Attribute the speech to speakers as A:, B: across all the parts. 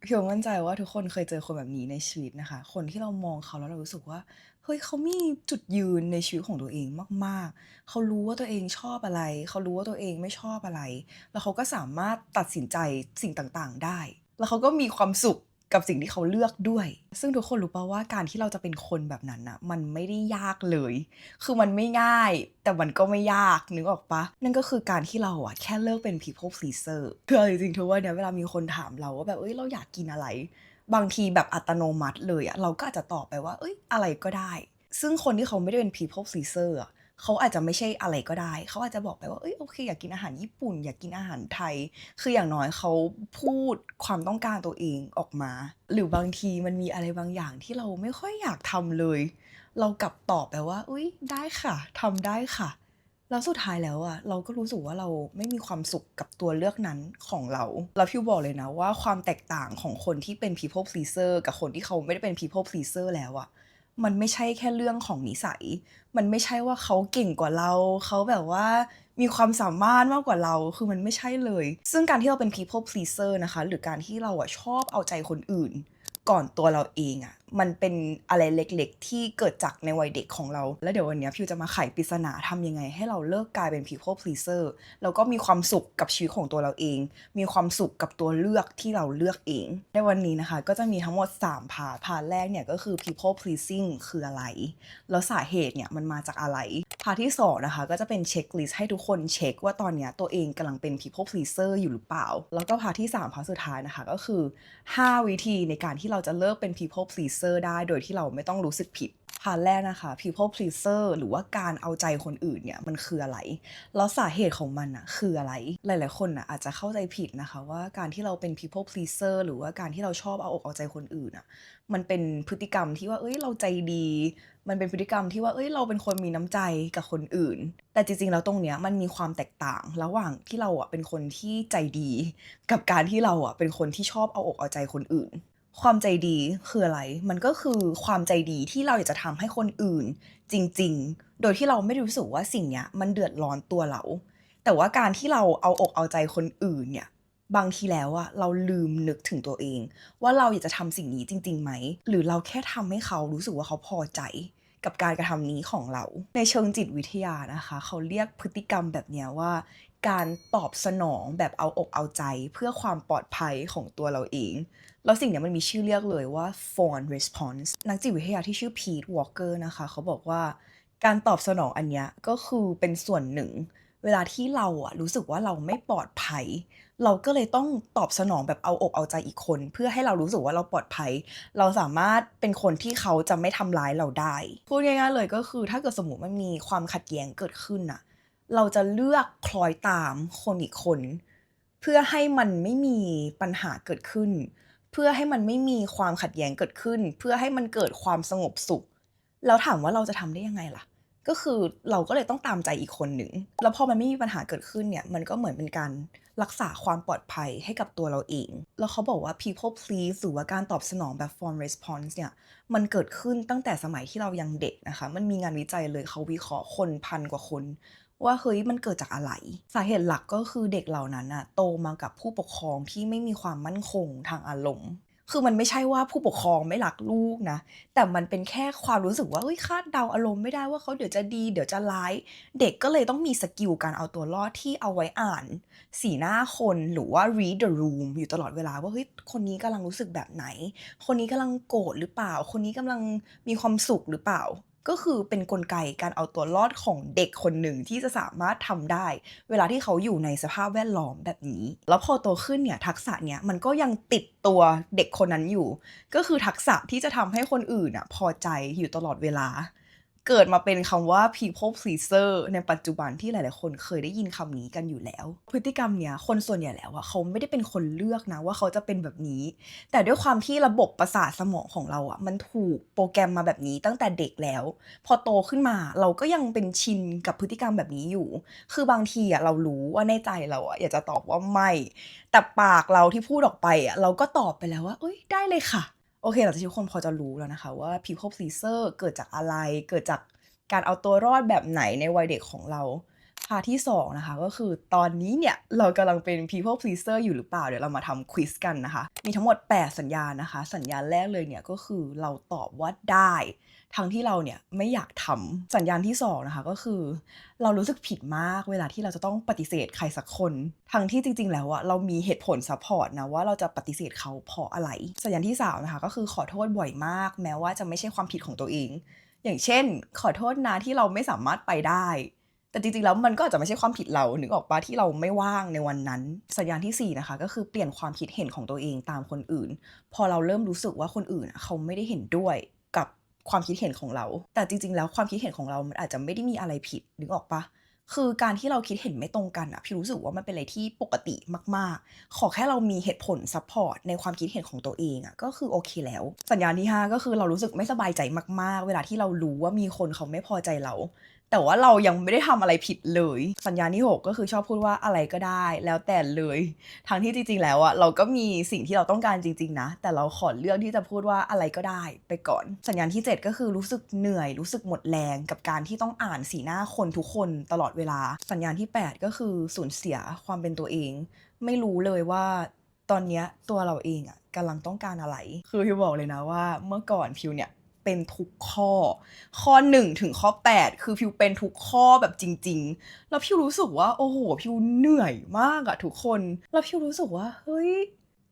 A: พี่มั่นใจว่าทุกคนเคยเจอคนแบบนี้ในชีวิตนะคะคนที่เรามองเขาแล้วเรารู้สึกว่าเฮ้ยเขามีจุดยืนในชีวิตของตัวเองมากๆเขารู้ว่าตัวเองชอบอะไรเขารู้ว่าตัวเองไม่ชอบอะไรแล้วเขาก็สามารถตัดสินใจสิ่งต่างๆได้แล้วเขาก็มีความสุขกับสิ่งที่เขาเลือกด้วยซึ่งทุกคนรู้เปล่าว่าการที่เราจะเป็นคนแบบนั้นน่ะมันไม่ได้ยากเลยคือมันไม่ง่ายแต่มันก็ไม่ยากนึกออกเปล่านั่นก็คือการที่เราอะแค่เลิกเป็น people pleaser คือเอาจริงๆทุกวันเนี้ยเวลามีคนถามเราว่าแบบเฮ้ยเราอยากกินอะไรบางทีแบบอัตโนมัติเลยอะเราก็อาจจะตอบไปว่าเฮ้ยอะไรก็ได้ซึ่งคนที่เขาไม่ได้เป็น people pleaser อะเขาอาจจะไม่ใช่อะไรก็ได้เขาอาจจะบอกไปว่าเฮ้ยโอเคอยากกินอาหารญี่ปุ่นอยากกินอาหารไทยคืออย่างน้อยเขาพูดความต้องการตัวเองออกมาหรือบางทีมันมีอะไรบางอย่างที่เราไม่ค่อยอยากทำเลยเรากลับตอบไปว่าอุ๊ยได้ค่ะทำได้ค่ะ แล้วสุดท้ายแล้วอะเราก็รู้สึกว่าเราไม่มีความสุขกับตัวเลือกนั้นของเราแล้วพี่บอกเลยนะว่าความแตกต่างของคนที่เป็น people pleaser กับคนที่เขาไม่ได้เป็น people pleaser แล้วอะมันไม่ใช่แค่เรื่องของนิสัยมันไม่ใช่ว่าเขาเก่งกว่าเราเขาแบบว่ามีความสามารถมากกว่าเราคือมันไม่ใช่เลยซึ่งการที่เราเป็น people pleaser นะคะหรือการที่เราอะชอบเอาใจคนอื่น ก่อนตัวเราเองอะมันเป็นอะไรเล็กๆที่เกิดจากในวัยเด็กของเราแล้วเดี๋ยววันเนี้ยพิวจะมาไขปริศนาทำยังไงให้เราเลิกกลายเป็น people pleaser แล้วก็มีความสุขกับชีวิตของตัวเราเองมีความสุขกับตัวเลือกที่เราเลือกเองในวันนี้นะคะก็จะมีทั้งหมด3พาร์ทแรกเนี่ยก็คือ people pleasing คืออะไรแล้วสาเหตุเนี่ยมันมาจากอะไรพาร์ทที่2นะคะก็จะเป็นเช็คลิสต์ให้ทุกคนเช็คว่าตอนเนี้ยตัวเองกำลังเป็น people pleaser อยู่หรือเปล่าแล้วก็พาร์ทที่3พาร์ทสุดท้ายนะคะก็คือ5วิธีในการที่เราจะเลิกเป็น people pleaser ได้โดยที่เราไม่ต้องรู้สึกผิดพาร์ทแรกนะคะ people pleaser หรือว่าการเอาใจคนอื่นเนี่ยมันคืออะไรแล้วสาเหตุของมันอะคืออะไรหลายๆคนอะอาจจะเข้าใจผิดนะคะว่าการที่เราเป็น people pleaser หรือว่าการที่เราชอบเอาอกเอาใจคนอื่นอะมันเป็นพฤติกรรมที่ว่าเอ้ยเราใจดีมันเป็นพฤติกรรมที่ว่าเอ้ยเราเป็นคนมีน้ำใจกับคนอื่นแต่จริงๆแล้วตรงเนี้ยมันมีความแตกต่างระหว่างที่เราอะเป็นคนที่ใจดีกับการที่เราอะเป็นคนที่ชอบเอาอกเอาใจคนอื่นความใจดีคืออะไรมันก็คือความใจดีที่เราอยากจะทำให้คนอื่นจริงๆโดยที่เราไม่ได้รู้สึกว่าสิ่งเนี้ยมันเดือดร้อนตัวเราแต่ว่าการที่เราเอาอกเอาใจคนอื่นเนี่ยบางทีแล้วอะเราลืมนึกถึงตัวเองว่าเราอยากจะทำสิ่งนี้จริงๆไหมหรือเราแค่ทำให้เขารู้สึกว่าเขาพอใจกับการกระทำนี้ของเราในเชิงจิตวิทยานะคะเขาเรียกพฤติกรรมแบบเนี้ยว่าการตอบสนองแบบเอาอกเอาใจเพื่อความปลอดภัยของตัวเราเองแล้วสิ่งเนี้ยมันมีชื่อเรียกเลยว่า fawn response นักจิตวิทยาที่ชื่อ Pete Walker นะคะเขาบอกว่าการตอบสนองอันเนี้ยก็คือเป็นส่วนหนึ่งเวลาที่เราอะรู้สึกว่าเราไม่ปลอดภัยเราก็เลยต้องตอบสนองแบบเอาอกเอาใจอีกคนเพื่อให้เรารู้สึกว่าเราปลอดภัยเราสามารถเป็นคนที่เขาจะไม่ทำร้ายเราได้พูดง่ายๆเลยก็คือถ้าเกิดสมมุติมันมีความขัดแย้งเกิดขึ้นน่ะเราจะเลือกคล้อยตามคนอีกคนเพื่อให้มันไม่มีปัญหาเกิดขึ้น เพื่อให้มันไม่มีความขัดแย้งเกิดขึ้นเพื่อให้มันเกิดความสงบสุขแล้วถามว่าเราจะทำได้ยังไงล่ะก็คือเราก็เลยต้องตามใจอีกคนหนึ่งแล้วพอมันไม่มีปัญหาเกิดขึ้นเนี่ยมันก็เหมือนเป็นการรักษาความปลอดภัยให้กับตัวเราเองแล้วเขาบอกว่า people please หรือว่าการตอบสนองแบบ fawn response เนี่ยมันเกิดขึ้นตั้งแต่สมัยที่เรายังเด็กนะคะมันมีงานวิจัยเลยเขาวิเคราะห์คนพันกว่าคนว่าเฮ้ยมันเกิดจากอะไรสาเหตุหลักก็คือเด็กเหล่านั้นน่ะโตมากับผู้ปกครองที่ไม่มีความมั่นคงทางอารมณ์คือมันไม่ใช่ว่าผู้ปกครองไม่รักลูกนะแต่มันเป็นแค่ความรู้สึกว่าเฮ้ยคาดเดาอารมณ์ไม่ได้ว่าเขาเดี๋ยวจะดีเดี๋ยวจะร้ายเด็กก็เลยต้องมีสกิลการเอาตัวรอดที่เอาไว้อ่านสีหน้าคนหรือว่า read the room อยู่ตลอดเวลาว่าเฮ้ยคนนี้กำลังรู้สึกแบบไหนคนนี้กำลังโกรธหรือเปล่าคนนี้กำลังมีความสุขหรือเปล่า ก็คือเป็นกลไกการเอาตัวรอดของเด็กคนหนึ่งที่จะสามารถทำได้เวลาที่เขาอยู่ในสภาพแวดล้อมแบบนี้แล้วพอโตขึ้นเนี่ยทักษะเนี้ยมันก็ยังติดตัวเด็กคนนั้นอยู่ก็คือทักษะที่จะทำให้คนอื่นอะพอใจอยู่ตลอดเวลาเกิดมาเป็นคำว่า people pleaser ในปัจจุบันที่หลายๆคนเคยได้ยินคำนี้กันอยู่แล้วพฤติกรรมเนี้ยคนส่วนใหญ่แล้วอะเขาไม่ได้เป็นคนเลือกนะว่าเขาจะเป็นแบบนี้ แต่ด้วยความที่ระบบประสาทสมองของเราอะมันถูกโปรแกรมมาแบบนี้ตั้งแต่เด็กแล้วพอโตขึ้นมาเราก็ยังเป็นชินกับพฤติกรรมแบบนี้อยู่คือบางทีอะเรารู้ว่าในใจเราอะอยากจะตอบว่าไม่แต่ปากเราที่พูดออกไปอะเราก็ตอบไปแล้วว่าเอ้ยได้เลยค่ะโอเคหลังจากที่ทุกคนพอจะรู้แล้วนะคะว่า people pleaser เกิดจากอะไรเกิดจากการเอาตัวรอดแบบไหนในวัยเด็กของเรา พาร์ทที่2นะคะก็คือตอนนี้เนี่ยเรากำลังเป็น people pleaser อยู่หรือเปล่าเดี๋ยวเรามาทำควิซกันนะคะมีทั้งหมด8สัญญาณนะคะสัญญาณแรกเลยเนี่ยก็คือเราตอบว่าได้ทั้งที่เราเนี่ยไม่อยากทำสัญญาณที่2นะคะก็คือเรารู้สึกผิดมากเวลาที่เราจะต้องปฏิเสธใครสักคนทั้งที่จริงๆแล้วอะเรามีเหตุผลซัพพอร์ตนะว่าเราจะปฏิเสธเขาเพราะอะไรสัญญาณที่3นะคะก็คือขอโทษบ่อยมากแม้ว่าจะไม่ใช่ความผิดของตัวเองอย่างเช่นขอโทษนะที่เราไม่สามารถไปได้แต่จริงๆแล้วมันก็อาจจะไม่ใช่ความผิดเรานึกออกปะที่เราไม่ว่างในวันนั้นสัญญาณที่4นะคะก็คือเปลี่ยนความคิดเห็นของตัวเองตามคนอื่นพอเราเริ่มรู้สึกว่าคนอื่นเขาไม่ได้เห็นด้วยกับความคิดเห็นของเราแต่จริงๆแล้วความคิดเห็นของเรามันอาจจะไม่ได้มีอะไรผิดนึกออกปะคือการที่เราคิดเห็นไม่ตรงกันอะพี่รู้สึกว่ามันเป็นอะไรที่ปกติมากๆขอแค่เรามีเหตุผลซัพพอร์ตในความคิดเห็นของตัวเองอะก็คือโอเคแล้วสัญญาณที่5ก็คือเรารู้สึกไม่สบายใจมากๆเวลาที่เรารู้ว่ามีคนเขาไม่พอใจเราแต่ว่าเรายังไม่ได้ทำอะไรผิดเลยสัญญาณที่6ก็คือชอบพูดว่าอะไรก็ได้แล้วแต่เลยทั้งที่จริงๆแล้วอะเราก็มีสิ่งที่เราต้องการจริงๆนะแต่เราขอเลือกที่จะพูดว่าอะไรก็ได้ไปก่อนสัญญาณที่7ก็คือรู้สึกเหนื่อยรู้สึกหมดแรงกับการที่ต้องอ่านสีหน้าคนทุกคนตลอดเวลาสัญญาณที่8ก็คือสูญเสียความเป็นตัวเองไม่รู้เลยว่าตอนนี้ตัวเราเองอะกำลังต้องการอะไรคือพิวบอกเลยนะว่าเมื่อก่อนพิวเนี่ยเป็นทุกข้อ1ถึงข้อ8คือพิวเป็นทุกข้อแบบจริงๆแล้วพิวรู้สึกว่าโอ้โหพิวเหนื่อยมากอะทุกคนแล้วพิวรู้สึกว่าเฮ้ย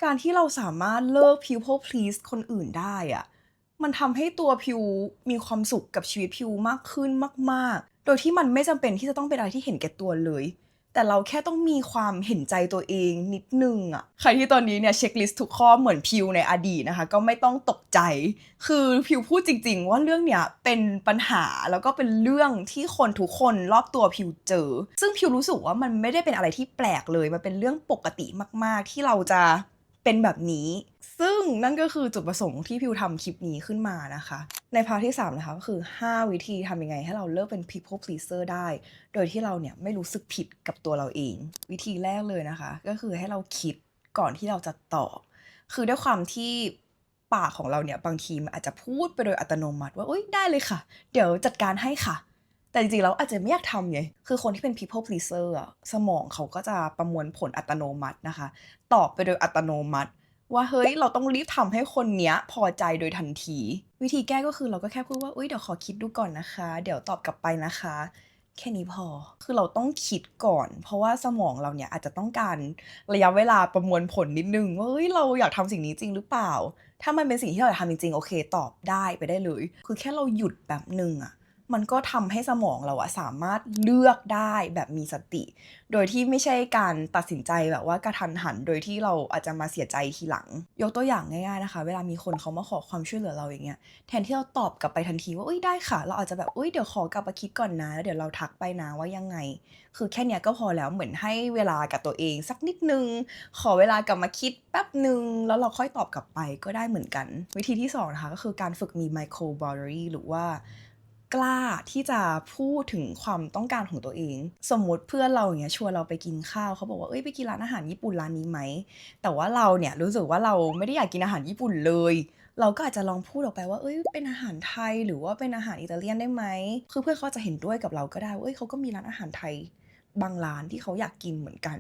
A: การที่เราสามารถเลิก people please คนอื่นได้อะมันทำให้ตัวพิวมีความสุขกับชีวิตพิวมากขึ้นมากๆโดยที่มันไม่จำเป็นที่จะต้องเป็นอะไรที่เห็นแก่ตัวเลยแต่เราแค่ต้องมีความเห็นใจตัวเองนิดนึงอะใครที่ตอนนี้เนี่ยเช็คลิสต์ทุกข้อเหมือนพิวในอดีตนะคะก็ไม่ต้องตกใจคือพิวพูดจริงๆว่าเรื่องเนี้ยเป็นปัญหาแล้วก็เป็นเรื่องที่คนทุกคนรอบตัวพิวเจอซึ่งพิวรู้สึกว่ามันไม่ได้เป็นอะไรที่แปลกเลยมันเป็นเรื่องปกติมากๆที่เราจะเป็นแบบนี้ซึ่งนั่นก็คือจุดประสงค์ที่พิวทำคลิปนี้ขึ้นมานะคะในพาร์ทที่3นะคะก็คือ5วิธีทำยังไงให้เราเลิกเป็น people pleaser ได้โดยที่เราเนี่ยไม่รู้สึกผิดกับตัวเราเองวิธีแรกเลยนะคะก็คือให้เราคิดก่อนที่เราจะตอบคือด้วยความที่ปากของเราเนี่ยบางทีมันอาจจะพูดไปโดยอัตโนมัติว่าอุ๊ยได้เลยค่ะเดี๋ยวจัดการให้ค่ะแต่จริงๆแล้วอาจจะไม่อยากทำไงคือคนที่เป็น people pleaser อะสมองเขาก็จะประมวลผลอัตโนมัตินะคะตอบไปโดยอัตโนมัติว่าเฮ้ยเราต้องรีบทำให้คนเนี้ยพอใจโดยทันทีวิธีแก้ก็คือเราก็แค่พูดว่าอุ๊ยเดี๋ยวขอคิดดูก่อนนะคะเดี๋ยวตอบกลับไปนะคะแค่นี้พอคือเราต้องคิดก่อนเพราะว่าสมองเราเนี่ยอาจจะต้องการระยะเวลาประมวลผลนิดนึงว่าเฮ้ยเราอยากทำสิ่งนี้จริงหรือเปล่าถ้ามันเป็นสิ่งที่เราอยากทำจริงๆโอเคตอบได้ไปได้เลยคือแค่เราหยุดแบบนึงอะมันก็ทำให้สมองเราอะสามารถเลือกได้แบบมีสติโดยที่ไม่ใช่การตัดสินใจแบบว่ากระทันหันโดยที่เราอาจจะมาเสียใจทีหลังยกตัวอย่างง่ายๆนะคะเวลามีคนเขามาขอความช่วยเหลือเราอย่างเงี้ยแทนที่เราตอบกลับไปทันทีว่าเอ้ยได้ค่ะเราอาจจะแบบเอ้ยเดี๋ยวขอกลับมาคิดก่อนนะแล้วเดี๋ยวเราทักไปนะว่ายังไงคือแค่เนี้ยก็พอแล้วเหมือนให้เวลากับตัวเองสักนิดนึงขอเวลากลับมาคิดแป๊บนึงแล้วเราค่อยตอบกลับไปก็ได้เหมือนกันวิธีที่2นะคะก็คือการฝึกมี micro boundary หรือว่ากล้าที่จะพูดถึงความต้องการของตัวเองสมมติเพื่อนเราอย่างเงี้ยชวนเราไปกินข้าวเขาบอกว่าเอ้ยไปกินร้านอาหารญี่ปุ่นร้านนี้ไหมแต่ว่าเราเนี่ยรู้สึกว่าเราไม่ได้อยากกินอาหารญี่ปุ่นเลยเราก็อาจจะลองพูดออกไปว่าเอ้ยเป็นอาหารไทยหรือว่าเป็นอาหารอิตาเลียนได้ไหมคือเพื่อนเขาจะเห็นด้วยกับเราก็ได้ว่าเอ้ยเขาก็มีร้านอาหารไทยบางร้านที่เขาอยากกินเหมือนกัน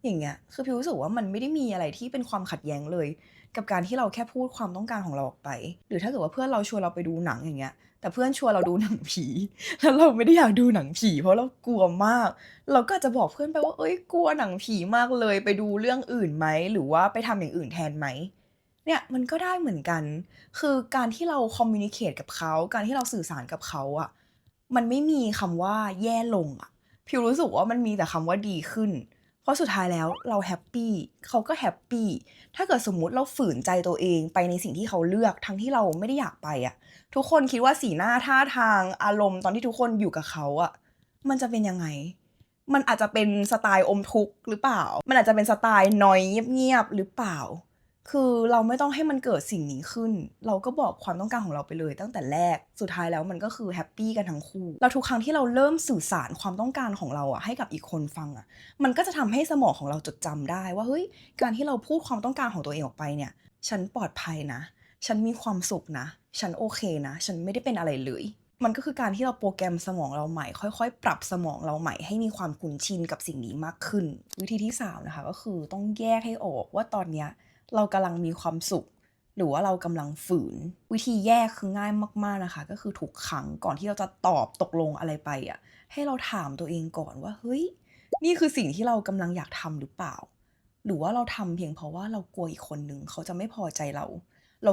A: อย่างเงี้ยคือพี่รู้สึกว่ามันไม่ได้มีอะไรที่เป็นความขัดแย้งเลยกับการที่เราแค่พูดความต้องการของเราออกไปหรือถ้าเกิดว่าเพื่อนเราชวนเราไปดูหนังอย่างเงี้ยแต่เพื่อนชวนเราดูหนังผีแล้วเราไม่ได้อยากดูหนังผีเพราะเรากลัวมากเราก็อาจจะบอกเพื่อนไปว่าเอ้ยกลัวหนังผีมากเลยไปดูเรื่องอื่นไหมหรือว่าไปทำอย่างอื่นแทนไหมเนี่ยมันก็ได้เหมือนกันคือการที่เราคอมมิวนิเคตกับเขาการที่เราสื่อสารกับเขาอะมันไม่มีคำว่าแย่ลงอะพิวรู้สึกว่ามันมีแต่คำว่าดีขึ้นเพราะสุดท้ายแล้วเราแฮปปีเขาก็แฮปปีถ้าเกิดสมมุติเราฝืนใจตัวเองไปในสิ่งที่เขาเลือกทั้งที่เราไม่ได้อยากไปอะ ทุกคนคิดว่าสีหน้าท่าทางอารมณ์ตอนที่ทุกคนอยู่กับเขาอะมันจะเป็นยังไงมันอาจจะเป็นสไตล์อมทุกข์หรือเปล่ามันอาจจะเป็นสไตล์นอยเงียบๆหรือเปล่าคือเราไม่ต้องให้มันเกิดสิ่งนี้ขึ้นเราก็บอกความต้องการของเราไปเลยตั้งแต่แรกสุดท้ายแล้วมันก็คือแฮปปี้กันทั้งคู่แล้วทุกครั้งที่เราเริ่มสื่อสารความต้องการของเราอะให้กับอีกคนฟังอะมันก็จะทำให้สมองของเราจดจำได้ว่าเฮ้ยการที่เราพูดความต้องการของตัวเองออกไปเนี่ยฉันปลอดภัยนะ ฉันมีความสุขนะ ฉันโอเคนะ ฉันไม่ได้เป็นอะไรเลย มันก็คือการที่เราโปรแกรมสมองเราใหม่ค่อยๆปรับสมองเราใหม่ให้มีความคุ้นชินกับสิ่งนี้มากขึ้นวิธีที่3นะคะก็คือต้องแยกให้ออกว่าตอนเนี้ยเรากำลังมีความสุขหรือว่าเรากำลังฝืนวิธีแยกคือง่ายมากๆนะคะก็คือทุกครั้งก่อนที่เราจะตอบตกลงอะไรไปอะให้เราถามตัวเองก่อนว่าเฮ้ยนี่คือสิ่งที่เรากำลังอยากทำหรือเปล่าหรือว่าเราทำเพียงเพราะว่าเรากลัวอีกคนนึงเขาจะไม่พอใจเรา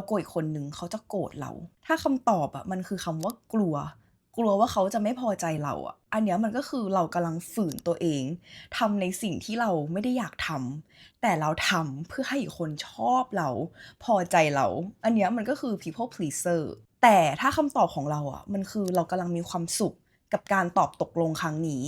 A: กลัวอีกคนนึงเขาจะโกรธเราถ้าคำตอบอะมันคือคำว่ากลัวว่าเขาจะไม่พอใจเราอะอันเนี้ยมันก็คือเรากำลังฝืนตัวเองทำในสิ่งที่เราไม่ได้อยากทำแต่เราทำเพื่อให้อีกคนชอบเราพอใจเราอันเนี้ยมันก็คือ people pleaser แต่ถ้าคำตอบของเราอะมันคือเรากำลังมีความสุขกับการตอบตกลงครั้งนี้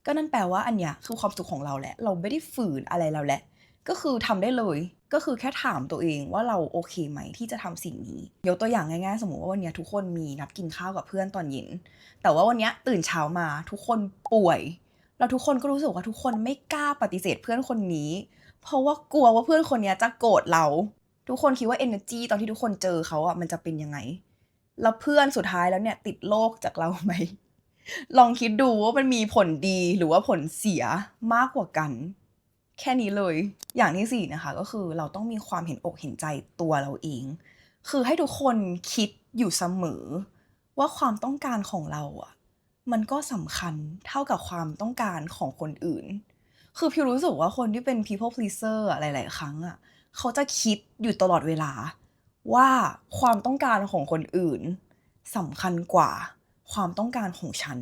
A: ก็นั่นแปลว่าอันเนี้ยคือความสุขของเราแหละเราไม่ได้ฝืนอะไรเราแหละ ก็คือทำได้เลยก็คือแค่ถามตัวเองว่าเราโอเคไหมที่จะทำสิ่งนี้ยกตัวอย่างง่ายๆสมมุติว่าวันนี้ทุกคนมีนัดกินข้าวกับเพื่อนตอนเย็นแต่ว่าวันนี้ตื่นเช้ามาทุกคนป่วยแล้วทุกคนก็รู้สึกว่าทุกคนไม่กล้าปฏิเสธเพื่อนคนนี้เพราะว่ากลัวว่าเพื่อนคนนี้จะโกรธเราทุกคนคิดว่า energy ตอนที่ทุกคนเจอเขาอะมันจะเป็นยังไงแล้วเพื่อนสุดท้ายแล้วเนี่ยติดโรคจากเราไหมลองคิดดูว่ามันมีผลดีหรือว่าผลเสียมากกว่ากัน แค่นี้เลย อย่างที่4นะคะก็คือเราต้องมีความเห็นอกเห็นใจตัวเราเอง คือให้ทุกคนคิดอยู่เสมอว่าความต้องการของเราอะมันก็สำคัญเท่ากับความต้องการของคนอื่น คือพิวรู้สึกว่าคนที่เป็น people pleaser อะหลายๆครั้งอะเขาจะคิดอยู่ตลอดเวลาว่าความต้องการของคนอื่นสำคัญกว่าความต้องการของฉัน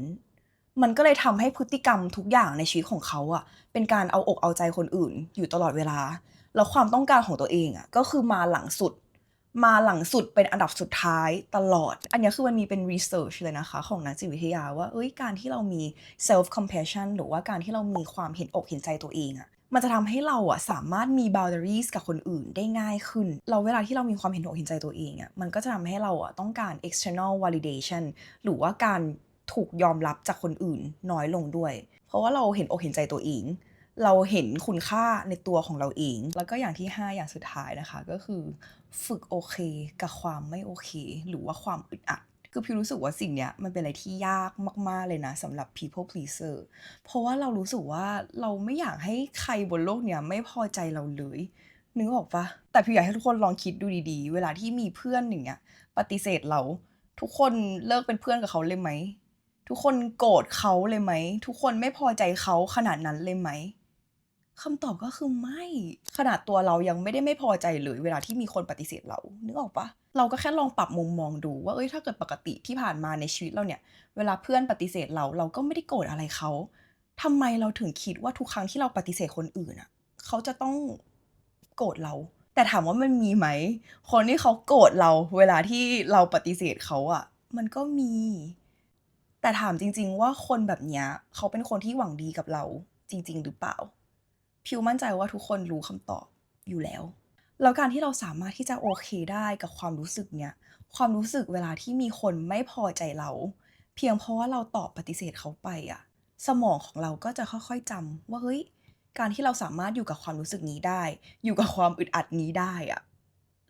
A: มันก็เลยทำให้พฤติกรรมทุกอย่างในชีวิตของเขาอะเป็นการเอาอกเอาใจคนอื่นอยู่ตลอดเวลาแล้วความต้องการของตัวเองอะก็คือมาหลังสุดเป็นอันดับสุดท้ายตลอดอันนี้คือมันมีเป็น research เลยนะคะของนักจิตวิทยาว่าการที่เรามี self compassion หรือว่าการที่เรามีความเห็นอกเห็นใจตัวเองอะมันจะทำให้เราอะสามารถมี boundaries กับคนอื่นได้ง่ายขึ้นแล้วเวลาที่เรามีความเห็นอกเห็นใจตัวเองอะมันก็จะทำให้เราอะต้องการ external validation หรือว่าการถูกยอมรับจากคนอื่นน้อยลงด้วยเพราะว่าเราเห็นอกเห็นใจตัวเองเราเห็นคุณค่าในตัวของเราเองแล้วก็อย่างที่5อย่างสุดท้ายนะคะก็คือฝึกโอเคกับความไม่โอเคหรือว่าความอึดอัดคือพี่รู้สึกว่าสิ่งเนี้ยมันเป็นอะไรที่ยากมากๆเลยนะสำหรับ people pleaser เพราะว่าเรารู้สึกว่าเราไม่อยากให้ใครบนโลกเนี้ยไม่พอใจเราเลยนึกออกปะแต่พี่อยากให้ทุกคนลองคิดดูดีๆเวลาที่มีเพื่อนอย่างเงี้ยปฏิเสธเราทุกคนเลิกเป็นเพื่อนกับเขาเลยไหมทุกคนโกรธเขาเลยไหมทุกคนไม่พอใจเขาขนาดนั้นเลยไหมคำตอบก็คือไม่ขนาดตัวเรายังไม่ได้ไม่พอใจเลยเวลาที่มีคนปฏิเสธเรานึกออกปะเราก็แค่ลองปรับมุมมองดูว่าถ้าเกิดปกติที่ผ่านมาในชีวิตเราเนี่ยเวลาเพื่อนปฏิเสธเราก็ไม่ได้โกรธอะไรเขาทำไมเราถึงคิดว่าทุกครั้งที่เราปฏิเสธคนอื่นอะเขาจะต้องโกรธเราแต่ถามว่ามันมีไหมคนที่เขาโกรธเราเวลาที่เราปฏิเสธเขาอะมันก็มีแต่ถามจริงๆว่าคนแบบเนี้ยเขาเป็นคนที่หวังดีกับเราจริงๆหรือเปล่า พิวมั่นใจว่าทุกคนรู้คำตอบอยู่แล้วแล้วการที่เราสามารถที่จะโอเคได้กับความรู้สึกเนี้ยความรู้สึกเวลาที่มีคนไม่พอใจเราเพียงเพราะว่าเราตอบปฏิเสธเขาไปอะสมองของเราก็จะค่อยๆจำว่าเฮ้ยการที่เราสามารถอยู่กับความรู้สึกนี้ได้อยู่กับความอึดอัดนี้ได้อะ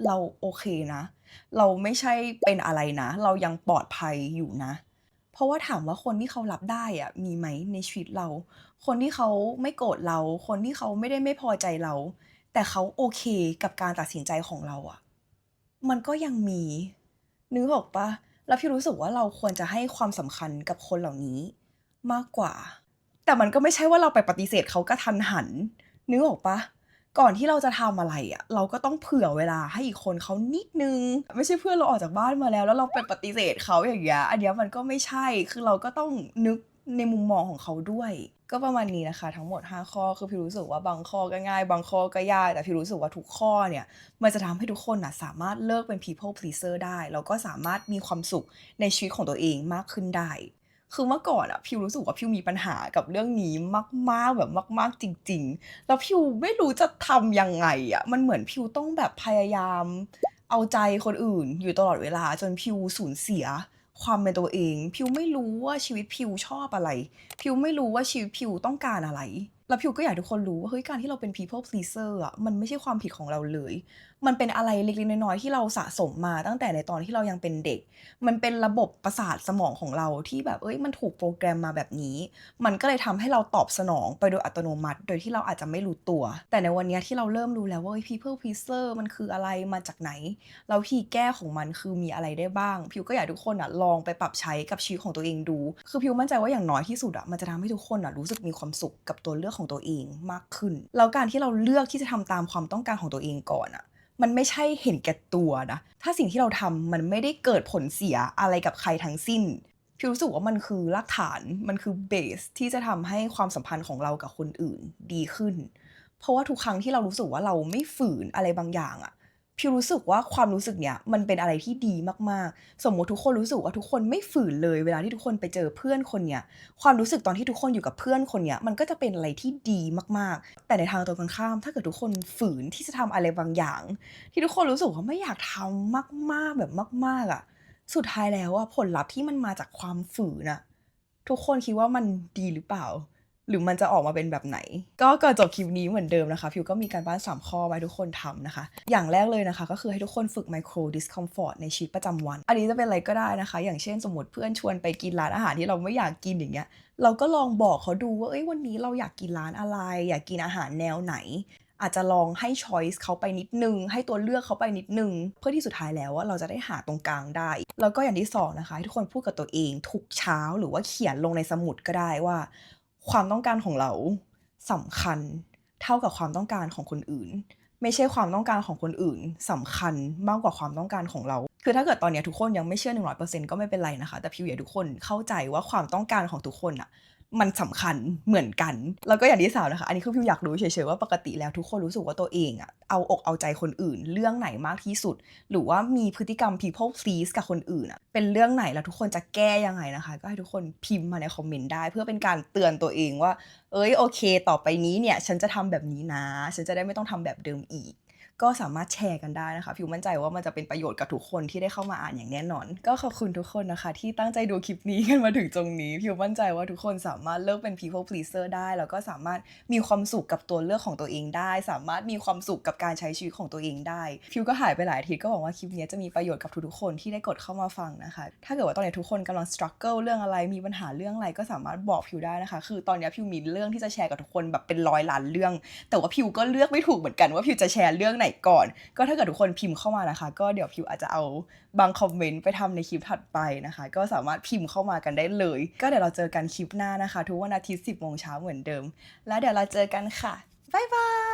A: เราโอเคนะเราไม่ใช่เป็นอะไรนะเรายังปลอดภัยอยู่นะ เพราะว่าถามว่าคนที่เขารับได้อะมีไหมในชีวิตเรา คนที่เขาไม่โกรธเรา คนที่เขาไม่ได้ไม่พอใจเรา แต่เขาโอเคกับการตัดสินใจของเราอะมันก็ยังมีนึกออกเปล่าแล้วพี่รู้สึกว่าเราควรจะให้ความสำคัญกับคนเหล่านี้มากกว่า แต่มันก็ไม่ใช่ว่าเราไปปฏิเสธเขากะทันหันนึกออกเปล่าก่อนที่เราจะทำอะไรอะเราก็ต้องเผื่อเวลาให้อีกคนเขานิดหนึ่งไม่ใช่เพื่อนเราออกจากบ้านมาแล้วเราไปปฏิเสธเขาอย่างเงี้ยอันเนี้ยมันก็ไม่ใช่คือเราก็ต้องนึกในมุมมองของเขาด้วยก็ประมาณนี้นะคะทั้งหมด5ข้อคือพี่รู้สึกว่าบางข้อก็ง่ายบางข้อก็ยากแต่พี่รู้สึกว่าทุกข้อเนี่ยมันจะทำให้ทุกคนน่ะสามารถเลิกเป็น people pleaser ได้แล้วก็สามารถมีความสุขในชีวิตของตัวเองมากขึ้นได้ คือเมื่อก่อนอะพิวรู้สึกว่าพิวมีปัญหากับเรื่องนี้มากๆแบบมากๆจริงๆแล้วพิวไม่รู้จะทำยังไงอะมันเหมือนพิวต้องแบบพยายามเอาใจคนอื่นอยู่ตลอดเวลาจนพิวสูญเสียความเป็นตัวเองพิวไม่รู้ว่าชีวิตพิวชอบอะไรพิวไม่รู้ว่าชีวิตพิวต้องการอะไร แล้วพิวก็อยากให้ทุกคนรู้ว่าเฮ้ยการที่เราเป็น people pleaser อะมันไม่ใช่ความผิดของเราเลยมันเป็นอะไรเล็กๆน้อยๆที่เราสะสมมาตั้งแต่ในตอนที่เรายังเป็นเด็กมันเป็นระบบประสาทสมองของเราที่แบบเฮ้ยมันถูกโปรแกรมมาแบบนี้มันก็เลยทำให้เราตอบสนองไปโดยอัตโนมัติโดยที่เราอาจจะไม่รู้ตัวแต่ในวันเนี้ยที่เราเริ่มรู้แล้วว่าเฮ้ย people pleaser มันคืออะไรมาจากไหนแล้ววิธีแก้ของมันคือมีอะไรได้บ้างพิวก็อยากให้ทุกคนอะลองไปปรับใช้กับชีวิตของตัวเองดูคือพิวมั่นใจว่าอย่างน้อยที่สุดอะมันจะทำให้ทุกคนอะรู้สึกมีความสุขกับตัวเลือกของตัวเองมากขึ้นแล้วการที่เราเลือกที่จะทำตามความต้องการของตัวเองก่อนอะมันไม่ใช่เห็นแก่ตัวนะถ้าสิ่งที่เราทำมันไม่ได้เกิดผลเสียอะไรกับใครทั้งสิ้นพิวรู้สึกว่ามันคือรากฐานมันคือเบสที่จะทำให้ความสัมพันธ์ของเรากับคนอื่นดีขึ้นเพราะว่าทุกครั้งที่เรารู้สึกว่าเราไม่ฝืนอะไรบางอย่างอะ พิวรู้สึกว่าความรู้สึกเนี้ยมันเป็นอะไรที่ดีมากๆสมมุติทุกคนรู้สึกว่าทุกคนไม่ฝืนเลยเวลาที่ทุกคนไปเจอเพื่อนคนเนี้ยความรู้สึกตอนที่ทุกคนอยู่กับเพื่อนคนเนี้ยมันก็จะเป็นอะไรที่ดีมากๆแต่ในทางตรงกันข้ามถ้าเกิดทุกคนฝืนที่จะทำอะไรบางอย่างที่ทุกคนรู้สึกว่าไม่อยากทำมากๆแบบมากๆอะสุดท้ายแล้วอะผลลัพธ์ที่มันมาจากความฝืนอะทุกคนคิดว่ามันดีหรือเปล่า หรือมันจะออกมาเป็นแบบไหนก็ก่อนจบคลิปนี้เหมือนเดิมนะคะพิวก็มีการบ้าน3ข้อไว้ทุกคนทำนะคะอย่างแรกเลยนะคะก็คือให้ทุกคนฝึก micro discomfort ในชีวิตประจำวันอันนี้จะเป็นอะไรก็ได้นะคะอย่างเช่นสมมติเพื่อนชวนไปกินร้านอาหารที่เราไม่อยากกินอย่างเงี้ยเราก็ลองบอกเขาดูว่าเอ้ยวันนี้เราอยากกินร้านอะไรอยากกินอาหารแนวไหนอาจจะลองให้ choice เขาไปนิดนึงให้ตัวเลือกเขาไปนิดนึงเพื่อที่สุดท้ายแล้วว่าเราจะได้หาตรงกลางได้แล้วก็อย่างที่2นะคะให้ทุกคนพูดกับตัวเองทุกเช้าหรือว่าเขียนลงในสมุดก็ได้ว่าความต้องการของเราสำคัญเท่ากับความต้องการของคนอื่นไม่ใช่ความต้องการของคนอื่นสำคัญมากกว่าความต้องการของเราคือถ้าเกิดตอนนี้ทุกคนยังไม่เชื่อ 100% ก็ไม่เป็นไรนะคะแต่พิวอยากให้ทุกคนเข้าใจว่าความต้องการของทุกคนอะมันสำคัญเหมือนกันแล้วก็อย่างที่3นะคะอันนี้คือพิวอยากรู้เฉยๆว่าปกติแล้วทุกคนรู้สึกว่าตัวเองอะเอาอกเอาใจคนอื่นเรื่องไหนมากที่สุดหรือว่ามีพฤติกรรม people please กับคนอื่นอะเป็นเรื่องไหนแล้วทุกคนจะแก้ยังไงนะคะก็ให้ทุกคนพิมพ์มาในคอมเมนต์ได้เพื่อเป็นการเตือนตัวเองว่าเอ้ยโอเคต่อไปนี้เนี่ยฉันจะทำแบบนี้นะฉันจะได้ไม่ต้องทำแบบเดิมอีกก็สามารถแชร์กันได้นะคะพิวมั่นใจว่ามันจะเป็นประโยชน์กับทุกคนที่ได้เข้ามาอ่านอย่างแน่นอนก็ขอบคุณทุกคนนะคะที่ตั้งใจดูคลิปนี้กันมาถึงตรงนี้พิวมั่นใจว่าทุกคนสามารถเลิกเป็น people pleaser ได้แล้วก็สามารถมีความสุขกับตัวเลือกของตัวเองได้สามารถมีความสุขกับการใช้ชีวิตของตัวเองได้พิวก็หายไปหลายอาทิตย์ก็หวังว่าคลิปนี้จะมีประโยชน์กับทุกๆคนที่ได้กดเข้ามาฟังนะคะถ้าเกิดว่าตอนนี้ทุกคนกำลัง struggle เรื่องอะไรมีปัญหาเรื่องอะไรก็สามารถบอกพิวได้นะคะคือตอนนี้พิวมีเรื่องที่จะแชร์กับทุกคนแบบเป็น100ล้านเรื่องแต่ว่าพิวก็เลือกไม่ถูกเหมือนกันว่าพิวจะแชร์เรื่องไหนก่อนก็ถ้าเกิดทุกคนพิมพ์เข้ามานะคะก็เดี๋ยวพิวอาจจะเอาบางคอมเมนต์ไปทำในคลิปถัดไปนะคะก็สามารถพิมพ์เข้ามากันได้เลยก็เดี๋ยวเราเจอกันคลิปหน้านะคะทุกวันอาทิตย์ 10 โมงเช้าเหมือนเดิมแล้วเดี๋ยวเราเจอกันค่ะบ๊ายบาย